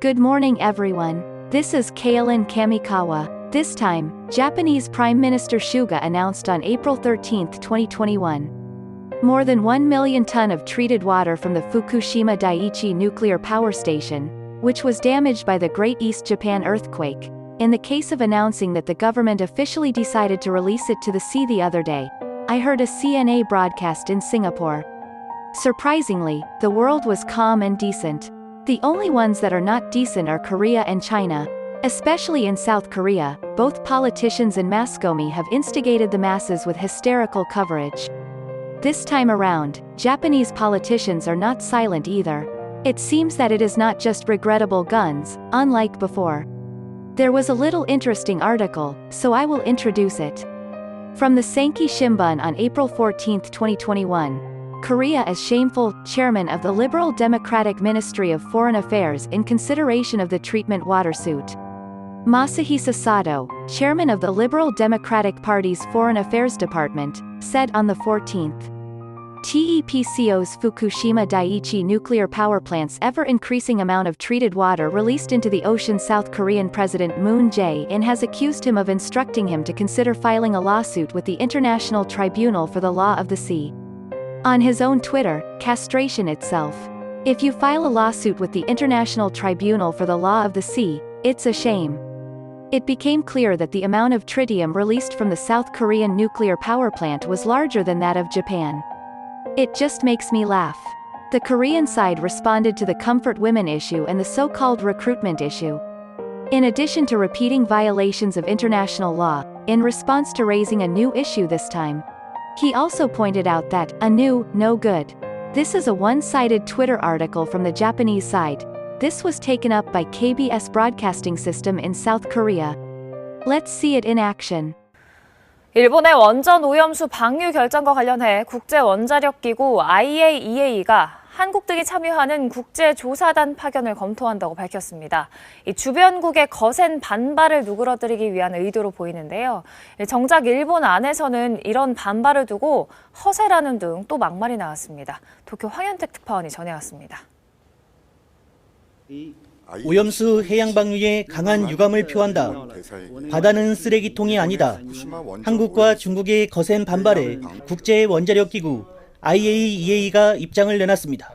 Good morning everyone. This is Kailin Kamikawa. This time, Japanese Prime Minister Suga announced on April 13, 2021. More than 1 million ton of treated water from the Fukushima Daiichi nuclear power station, which was damaged by the Great East Japan earthquake, in the case of announcing that the government officially decided to release it to the sea the other day. I heard a CNA broadcast in Singapore. Surprisingly, the world was calm and decent. The only ones that are not decent are Korea and China. Especially in South Korea, both politicians and Mascomi have instigated the masses with hysterical coverage. This time around, Japanese politicians are not silent either. It seems that it is not just regrettable guns, unlike before. There was a little interesting article, so I will introduce it. From the Sankei Shimbun on April 14, 2021. Korea as shameful, chairman of the Liberal Democratic Ministry of Foreign Affairs in consideration of the treatment water suit. Masahisa Sato, chairman of the Liberal Democratic Party's Foreign Affairs Department, said on the 14th. TEPCO's Fukushima Daiichi nuclear power plant's ever-increasing amount of treated water released into the ocean. South Korean President Moon Jae-in has accused him of instructing him to consider filing a lawsuit with the International Tribunal for the Law of the Sea. On his own Twitter, castration itself. If you file a lawsuit with the International Tribunal for the Law of the Sea, it's a shame. It became clear that the amount of tritium released from the South Korean nuclear power plant was larger than that of Japan. It just makes me laugh. The Korean side responded to the comfort women issue and the so-called recruitment issue. In addition to repeating violations of international law, in response to raising a new issue this time. He also pointed out that, anew, no good. This is a one-sided Twitter article from the Japanese side. This was taken up by KBS Broadcasting System in South Korea. Let's see it in action. 일본의 원전 오염수 방류 결정과 관련해 국제원자력기구 IAEA가 한국 등이 참여하는 국제조사단 파견을 검토한다고 밝혔습니다. 이 주변국의 거센 반발을 누그러뜨리기 위한 의도로 보이는데요. 정작 일본 안에서는 이런 반발을 두고 허세라는 등 또 막말이 나왔습니다. 도쿄 황현택 특파원이 전해왔습니다. 오염수 해양 방류에 강한 유감을 표한다. 바다는 쓰레기통이 아니다. 한국과 중국의 거센 반발에 국제원자력기구 IAEA가 입장을 내놨습니다.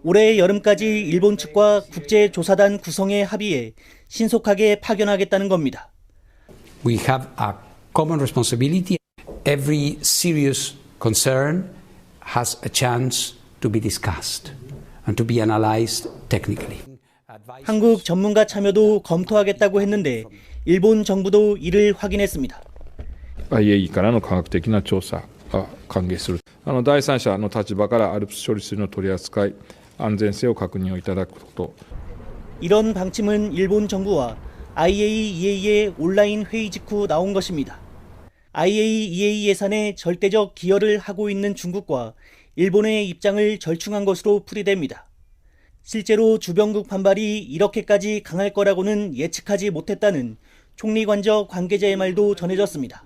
올해 여름까지 일본 측과 국제조사단 구성에 합의해 신속하게 파견하겠다는 겁니다. We have a common responsibility. Every serious concern has a chance to be discussed and to be analyzed technically. 한국 전문가 참여도 검토하겠다고 했는데 일본 정부도 이를 확인했습니다. IAEAからの科学的な調査が歓迎する。第三者の立場からALPS処理水の取り扱い、安全性を確認をいただくこと。 이런 방침은 일본 정부와 IAEA의 온라인 회의 직후 나온 것입니다. IAEA 예산에 절대적 기여를 하고 있는 중국과 일본의 입장을 절충한 것으로 풀이됩니다. 실제로 주변국 반발이 이렇게까지 강할 거라고는 예측하지 못했다는 총리관저 관계자의 말도 전해졌습니다.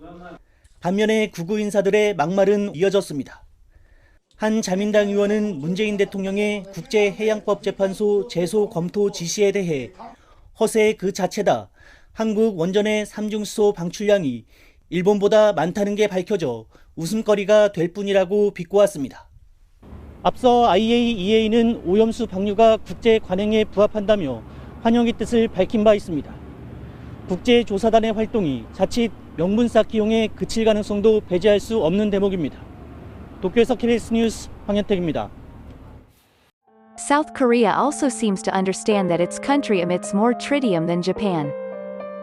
반면에 구구 인사들의 막말은 이어졌습니다. 한 자민당 의원은 문재인 대통령의 국제해양법재판소 제소 검토 지시에 대해 허세 그 자체다. 한국 원전의 삼중수소 방출량이 일본보다 많다는 게 밝혀져 웃음거리가 될 뿐이라고 비꼬았습니다. 앞서 IAEA는 오염수 방류가 국제 관행에 부합한다며 환영의 뜻을 밝힌 바 있습니다. 국제조사단의 활동이 자칫 명분 쌓기 용에 그칠 가능성도 배제할 수 없는 대목입니다. 도쿄에서 KBS 뉴스 황현택입니다. South Korea also seems to understand that its country emits more tritium than Japan.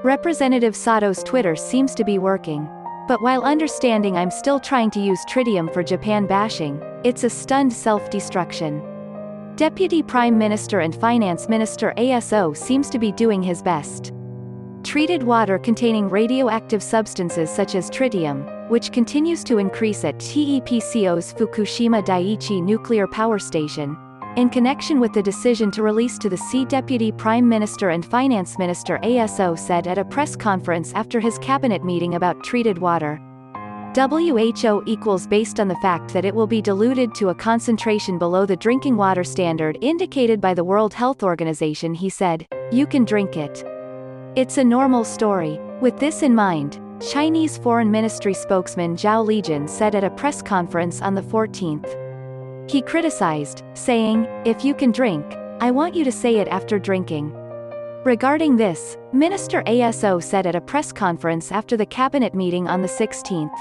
Representative Sato's Twitter seems to be working. But while understanding I'm still trying to use tritium for Japan bashing, it's a stunned self-destruction. Deputy Prime Minister and Finance Minister ASO seems to be doing his best. Treated water containing radioactive substances such as tritium, which continues to increase at TEPCO's Fukushima Daiichi nuclear power station, in connection with the decision to release to the sea. Deputy Prime Minister and Finance Minister ASO said at a press conference after his cabinet meeting about treated water. WHO equals based on the fact that it will be diluted to a concentration below the drinking water standard indicated by the World Health Organization, he said. You can drink it. It's a normal story. With this in mind, Chinese Foreign Ministry spokesman Zhao Lijian said at a press conference on the 14th. He criticized, saying, "If you can drink, I want you to say it after drinking." Regarding this, Minister ASO said at a press conference after the cabinet meeting on the 16th.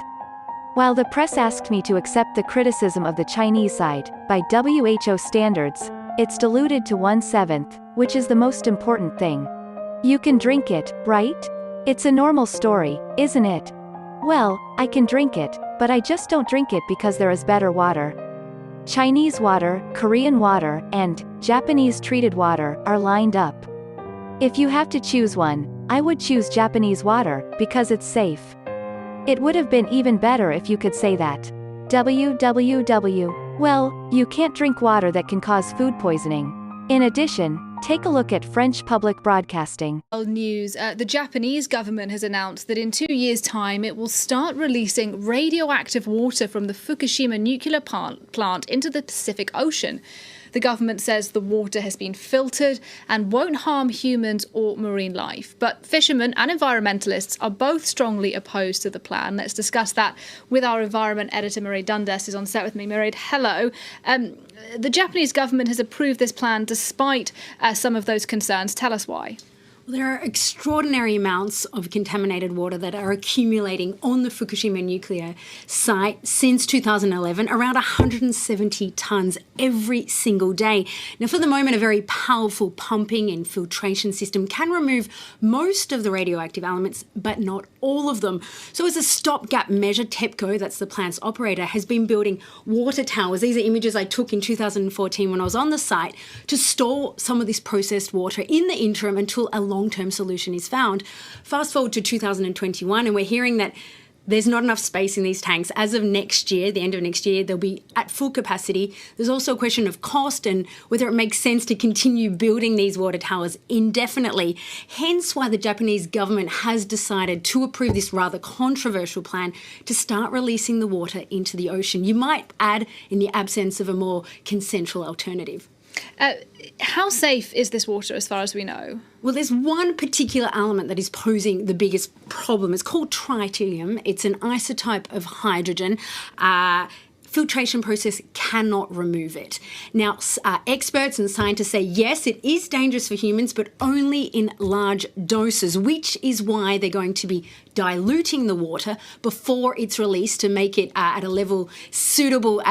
While the press asked me to accept the criticism of the Chinese side, by WHO standards, it's diluted to 1/7, which is the most important thing. You can drink it, right? It's a normal story, isn't it? Well, I can drink it, but I just don't drink it because there is better water. Chinese water, Korean water, and Japanese treated water are lined up. If you have to choose one, I would choose Japanese water, because it's safe. It would have been even better if you could say that. Well, you can't drink water that can cause food poisoning. In addition, take a look at French public broadcasting. News. The Japanese government has announced that in 2 years' time it will start releasing radioactive water from the Fukushima nuclear plant into the Pacific Ocean. The government says the water has been filtered and won't harm humans or marine life. But fishermen and environmentalists are both strongly opposed to the plan. Let's discuss that with our environment editor, Mairead Dundas, who's on set with me. Mairead, hello. The Japanese government has approved this plan despite some of those concerns. Tell us why. Well, there are extraordinary amounts of contaminated water that are accumulating on the Fukushima nuclear site since 2011, around 170 tonnes every single day. Now, for the moment, a very powerful pumping and filtration system can remove most of the radioactive elements, but not all of them. So as a stopgap measure, TEPCO, that's the plant's operator, has been building water towers. These are images I took in 2014 when I was on the site to store some of this processed water in the interim until a long-term solution is found. Fast forward to 2021 and we're hearing that there's not enough space in these tanks. As of next year, the end of next year, they'll be at full capacity. There's also a question of cost and whether it makes sense to continue building these water towers indefinitely. Hence why the Japanese government has decided to approve this rather controversial plan to start releasing the water into the ocean. You might add, in the absence of a more consensual alternative. How safe is this water as far as we know? Well, there's one particular element that is posing the biggest problem. It's called tritium. It's an isotope of hydrogen. Filtration process cannot remove it. Now, experts and scientists say, yes, it is dangerous for humans, but only in large doses, which is why they're going to be diluting the water before it's released to make it at a level suitable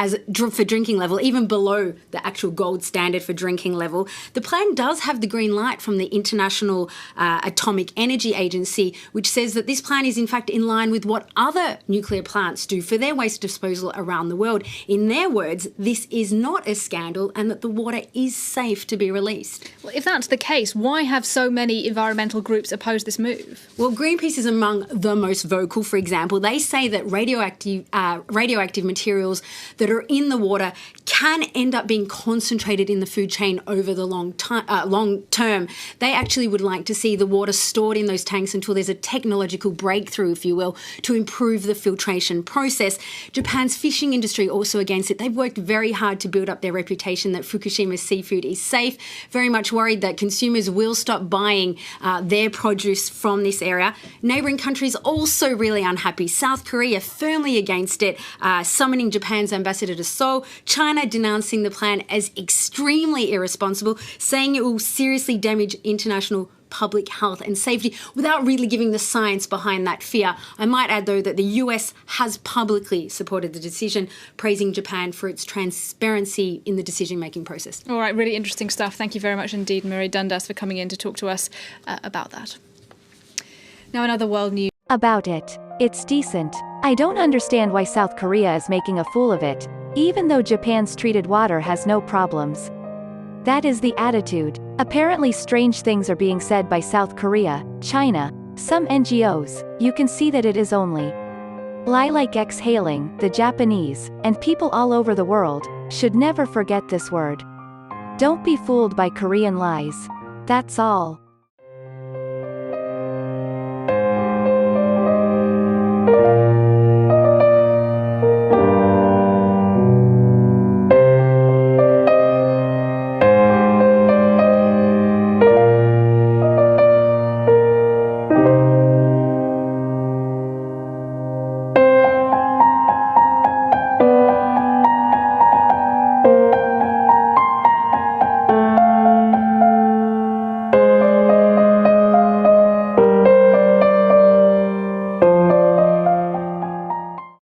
for drinking level, even below the actual gold standard for drinking level. The plan does have the green light from the International Atomic Energy Agency, which says that this plan is in fact in line with what other nuclear plants do for their waste disposal around the world. In their words, this is not a scandal and that the water is safe to be released. Well, if that's the case, why have so many environmental groups opposed this move? Well, Greenpeace is among the most vocal. For example, they say that radioactive materials that are in the water can end up being concentrated in the food chain over the long term. They actually would like to see the water stored in those tanks until there's a technological breakthrough, if you will, to improve the filtration process. Japan's fishing industry also against it. They've worked very hard to build up their reputation that Fukushima seafood is safe, very much worried that consumers will stop buying their produce from this area. Neighbouring countries also really unhappy. South Korea firmly against it, summoning Japan's ambassador to Seoul. China denouncing the plan as extremely irresponsible, saying it will seriously damage international public health and safety without really giving the science behind that fear. I might add, though, that the US has publicly supported the decision, praising Japan for its transparency in the decision-making process. All right, really interesting stuff. Thank you very much indeed, Mairead Dundas, for coming in to talk to us about that. Now another world news. About it. It's decent. I don't understand why South Korea is making a fool of it, even though Japan's treated water has no problems. That is the attitude. Apparently strange things are being said by South Korea, China, some NGOs. You can see that it is only lie like exhaling. The Japanese, and people all over the world, should never forget this word. Don't be fooled by Korean lies. That's all.